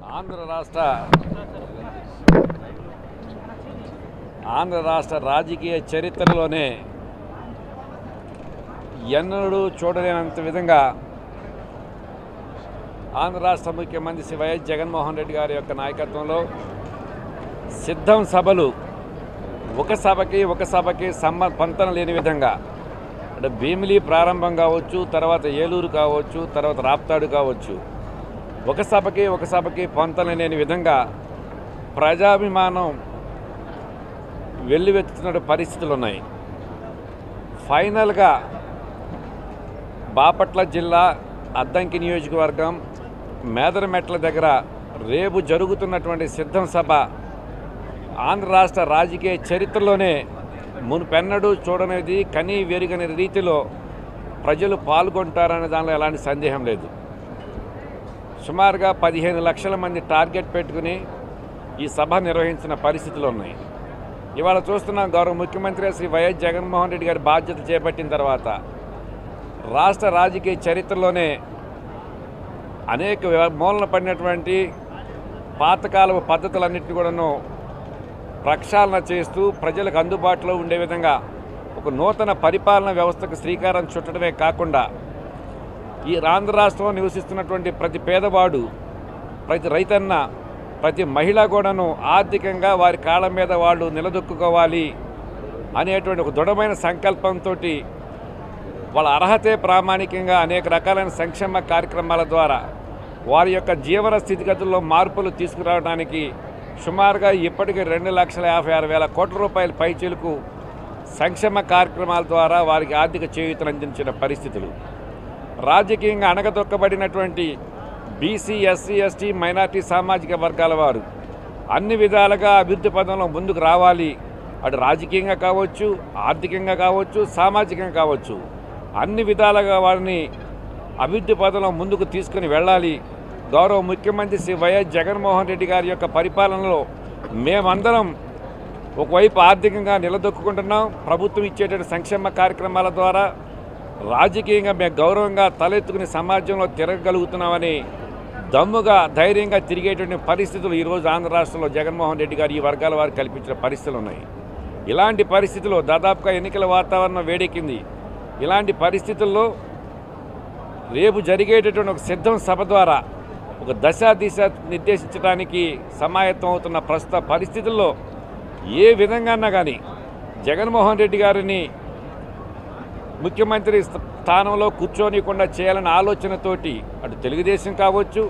ఆంధ్ర రాష్ట్ర రాజకీయ చరిత్రలోనే ఎన్నడూ చూడలేనంత విధంగా ఆంధ్ర రాష్ట్ర ముఖ్యమంత్రి శ్రీ వైఎస్ జగన్మోహన్ రెడ్డి గారి యొక్క నాయకత్వంలో సిద్ధం సభలు ఒక సభకి పొంతన లేని విధంగా అంటే భీమిలి ప్రారంభం కావచ్చు, తర్వాత ఏలూరు కావచ్చు, తర్వాత రాప్తాడు కావచ్చు, ఒక సభకి పొంతన లేని విధంగా ప్రజాభిమానం వెల్లువెత్తుతున్న పరిస్థితులు ఉన్నాయి. ఫైనల్గా బాపట్ల జిల్లా అద్దంకి నియోజకవర్గం మేదరమెట్ల దగ్గర రేపు జరుగుతున్నటువంటి సిద్ధం సభ ఆంధ్ర రాష్ట్ర రాజకీయ చరిత్రలోనే మునుపెన్నడూ చూడనేది, కనీ వెరుగని రీతిలో ప్రజలు పాల్గొంటారనే దానిలో ఎలాంటి సందేహం లేదు. సుమారుగా 15 లక్షల మంది టార్గెట్ పెట్టుకుని ఈ సభ నిర్వహించిన పరిస్థితులు ఉన్నాయి. ఇవాళ చూస్తున్న గౌరవ ముఖ్యమంత్రి శ్రీ వైఎస్ జగన్మోహన్ రెడ్డి గారి బాధ్యత చేపట్టిన తర్వాత రాష్ట్ర రాజకీయ చరిత్రలోనే అనేక మూలన పడినటువంటి పాతకాల పద్ధతులన్నింటినీ కూడాను ప్రక్షాళన చేస్తూ ప్రజలకు అందుబాటులో ఉండే విధంగా ఒక నూతన పరిపాలన వ్యవస్థకు శ్రీకారం చుట్టడమే కాకుండా ఈ ఆంధ్ర రాష్ట్రంలో నివసిస్తున్నటువంటి ప్రతి పేదవాడు, ప్రతి రైతన్న, ప్రతి మహిళ కూడాను ఆర్థికంగా వారి కాళ్ళ మీద వాళ్ళు నిలదొక్కుకోవాలి అనేటువంటి ఒక దృఢమైన సంకల్పంతో వాళ్ళ అర్హతే ప్రామాణికంగా అనేక రకాలైన సంక్షేమ కార్యక్రమాల ద్వారా వారి యొక్క జీవన స్థితిగతుల్లో మార్పులు తీసుకురావడానికి సుమారుగా ఇప్పటికీ 2,56,000 కోట్ల రూపాయల పైచీలకు సంక్షేమ కార్యక్రమాల ద్వారా వారికి ఆర్థిక చేయూతను అందించిన పరిస్థితులు. రాజకీయంగా అణగదొక్కబడినటువంటి బీసీ, ఎస్సీ, ఎస్టీ, మైనార్టీ సామాజిక వర్గాల వారు అన్ని విధాలుగా అభివృద్ధి పదంలో ముందుకు రావాలి. అటు రాజకీయంగా కావచ్చు, ఆర్థికంగా కావచ్చు, సామాజికంగా కావచ్చు, అన్ని విధాలుగా వారిని అభివృద్ధి పదంలో ముందుకు తీసుకుని వెళ్ళాలి. గౌరవ ముఖ్యమంత్రి శ్రీ వైఎస్ జగన్మోహన్ రెడ్డి గారి యొక్క పరిపాలనలో మేమందరం ఒకవైపు ఆర్థికంగా నిలదొక్కుంటున్నాం, ప్రభుత్వం ఇచ్చేటువంటి సంక్షేమ కార్యక్రమాల ద్వారా రాజకీయంగా మేము గౌరవంగా తలెత్తుకుని సమాజంలో తిరగగలుగుతున్నామని దమ్ముగా ధైర్యంగా తిరిగేటువంటి పరిస్థితులు ఈరోజు ఆంధ్ర రాష్ట్రంలో జగన్మోహన్ రెడ్డి గారు ఈ వర్గాల వారు కల్పించిన పరిస్థితులు ఉన్నాయి. ఇలాంటి పరిస్థితుల్లో దాదాపుగా ఎన్నికల వాతావరణం వేడెక్కింది. ఇలాంటి పరిస్థితుల్లో రేపు జరిగేటటువంటి ఒక సిద్ధం సభ ద్వారా ఒక దిశ నిర్దేశించడానికి సమాయత్తం అవుతున్న ప్రస్తుత పరిస్థితుల్లో ఏ విధంగా కానీ జగన్మోహన్ రెడ్డి గారిని ముఖ్యమంత్రి స్థానంలో కూర్చోనికుండా చేయాలనే ఆలోచనతోటి అటు తెలుగుదేశం కావచ్చు,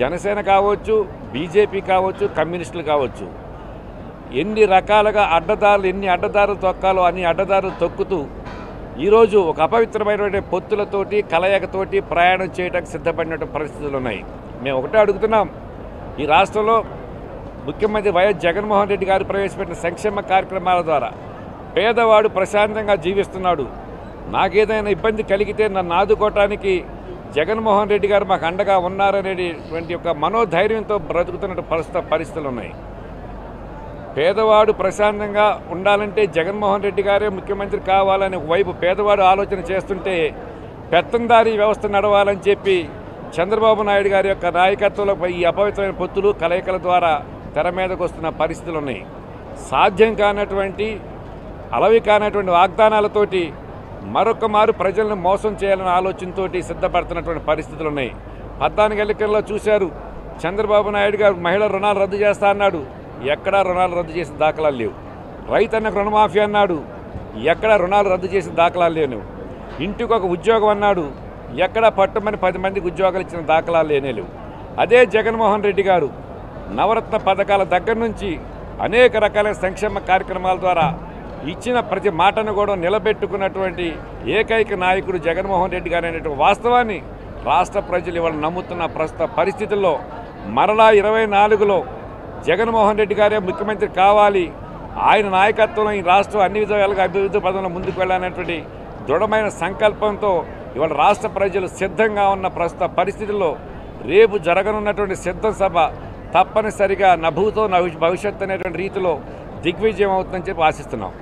జనసేన కావచ్చు, బీజేపీ కావచ్చు, కమ్యూనిస్టులు కావచ్చు, ఎన్ని అడ్డదారులు తొక్కాలో అన్ని అడ్డదారులు తొక్కుతూ ఈరోజు ఒక అపవిత్రమైనటువంటి పొత్తులతోటి కలయికతోటి ప్రయాణం చేయడానికి సిద్ధపడినటువంటి పరిస్థితులు ఉన్నాయి. మేము ఒకటే అడుగుతున్నాం, ఈ రాష్ట్రంలో ముఖ్యమంత్రి వైఎస్ జగన్మోహన్ రెడ్డి గారు ప్రవేశపెట్టిన సంక్షేమ కార్యక్రమాల ద్వారా పేదవాడు ప్రశాంతంగా జీవిస్తున్నాడు. నాకేదైనా ఇబ్బంది కలిగితే నన్ను ఆదుకోవటానికి జగన్మోహన్ రెడ్డి గారు మాకు అండగా ఉన్నారనేటువంటి ఒక మనోధైర్యంతో బ్రతుకుతున్న పరిస్థితులు ఉన్నాయి. పేదవాడు ప్రశాంతంగా ఉండాలంటే జగన్మోహన్ రెడ్డి గారే ముఖ్యమంత్రి కావాలని ఒకవైపు పేదవాడు ఆలోచన చేస్తుంటే, పెత్తందారీ వ్యవస్థ నడవాలని చెప్పి చంద్రబాబు నాయుడు గారి యొక్క నాయకత్వంలో ఈ అపవిత్రమైన పొత్తులు కలయికల ద్వారా తెర మీదకు వస్తున్న పరిస్థితులు ఉన్నాయి. సాధ్యం కానటువంటి అలవి కానటువంటి వాగ్దానాలతోటి మరొక మారు ప్రజలను మోసం చేయాలనే ఆలోచనతో సిద్ధపడుతున్నటువంటి పరిస్థితులు ఉన్నాయి. 14 ఎన్నికల్లో చూశారు, చంద్రబాబు నాయుడు గారు మహిళా రుణాలు రద్దు చేస్తా అన్నాడు, ఎక్కడా రుణాలు రద్దు చేసిన దాఖలాలు లేవు. రైతన్నకు రుణమాఫీ అన్నాడు, ఎక్కడా రుణాలు రద్దు చేసిన దాఖలాలు లేవు. ఇంటికి ఒక ఉద్యోగం అన్నాడు, ఎక్కడా పట్టుమని 10 మందికి ఉద్యోగాలు ఇచ్చిన దాఖలాలు లేవు. అదే జగన్మోహన్ రెడ్డి గారు నవరత్న పథకాల దగ్గర నుంచి అనేక రకాలైన సంక్షేమ కార్యక్రమాల ద్వారా ఇచ్చిన ప్రతి మాటను కూడా నిలబెట్టుకున్నటువంటి ఏకైక నాయకుడు జగన్మోహన్ రెడ్డి గారు అనేటువంటి వాస్తవాన్ని రాష్ట్ర ప్రజలు ఇవాళ నమ్ముతున్న ప్రస్తుత పరిస్థితుల్లో మరలా 24లో జగన్మోహన్ రెడ్డి గారే ముఖ్యమంత్రి కావాలి, ఆయన నాయకత్వంలో ఈ రాష్ట్రం అన్ని విధాలుగా అభివృద్ధి పదంలో ముందుకు వెళ్ళాలనేటువంటి దృఢమైన సంకల్పంతో ఇవాళ రాష్ట్ర ప్రజలు సిద్ధంగా ఉన్న ప్రస్తుత పరిస్థితుల్లో రేపు జరగనున్నటువంటి సిద్ధం సభ తప్పనిసరిగా నభూతో భవిష్యత్తు అనేటువంటి రీతిలో దిగ్విజయం అవుతుందని చెప్పి ఆశిస్తున్నాం.